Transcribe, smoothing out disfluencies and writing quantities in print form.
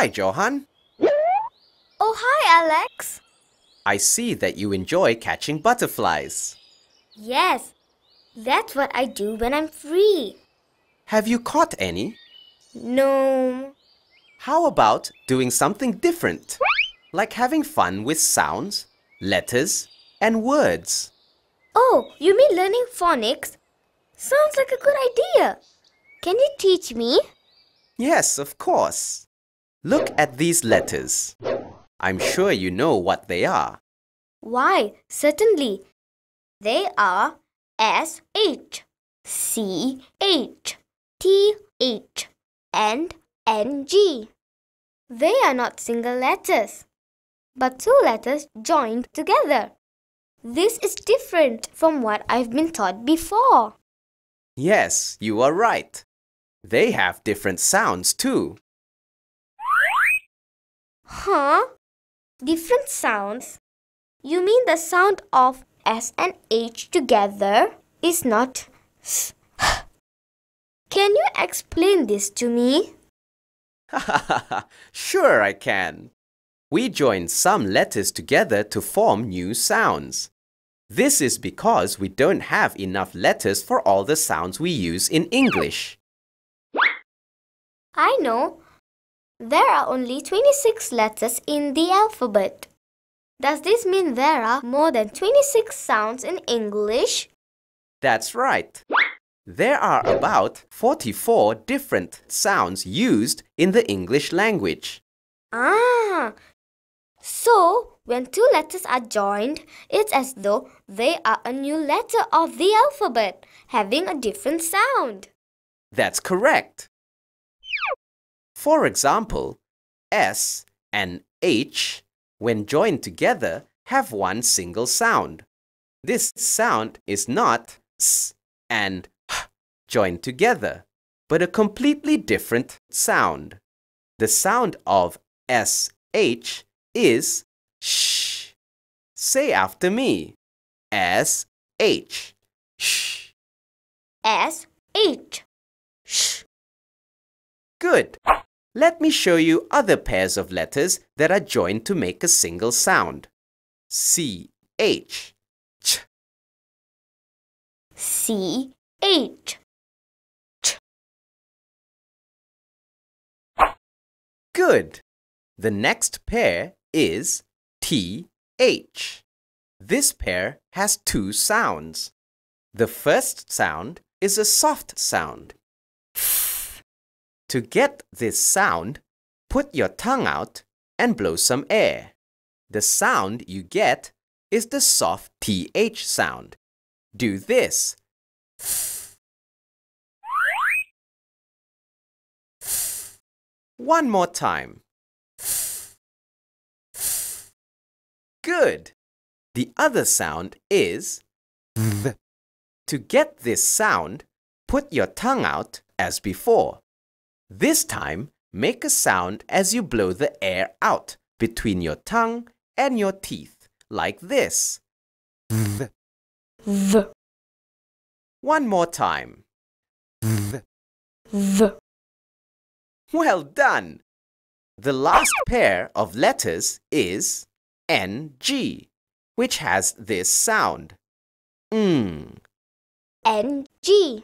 Hi, Johan. Oh, hi, Alex. I see that you enjoy catching butterflies. Yes, that's what I do when I'm free. Have you caught any? No. How about doing something different, like having fun with sounds, letters, and words? Oh, you mean learning phonics? Sounds like a good idea. Can you teach me? Yes, of course. Look at these letters. I'm sure you know what they are. Why, certainly. They are S, H, C, H, T, H, and N, G. They are not single letters, but two letters joined together. This is different from what I've been taught before. Yes, you are right. They have different sounds too. Huh? Different sounds? You mean the sound of S and H together is not S? Can you explain this to me? Sure I can. We join some letters together to form new sounds. This is because we don't have enough letters for all the sounds we use in English. I know. There are only 26 letters in the alphabet. Does this mean there are more than 26 sounds in English? That's right. There are about 44 different sounds used in the English language. Ah, so when two letters are joined, it's as though they are a new letter of the alphabet, having a different sound. That's correct. For example, S and H, when joined together, have one single sound. This sound is not S and H joined together, but a completely different sound. The sound of SH is sh. Say after me. SH. Sh. S, H, sh. Good. Let me show you other pairs of letters that are joined to make a single sound. CH. Ch. C, H, ch. Good. The next pair is TH. This pair has two sounds. The first sound is a soft sound. To get this sound, put your tongue out and blow some air. The sound you get is the soft TH sound. Do this. One more time. Good. The other sound is th. To get this sound, put your tongue out as before. This time, make a sound as you blow the air out between your tongue and your teeth, like this. Th. V, One more time. Th. V. Well done! The last pair of letters is NG, which has this sound. N, G.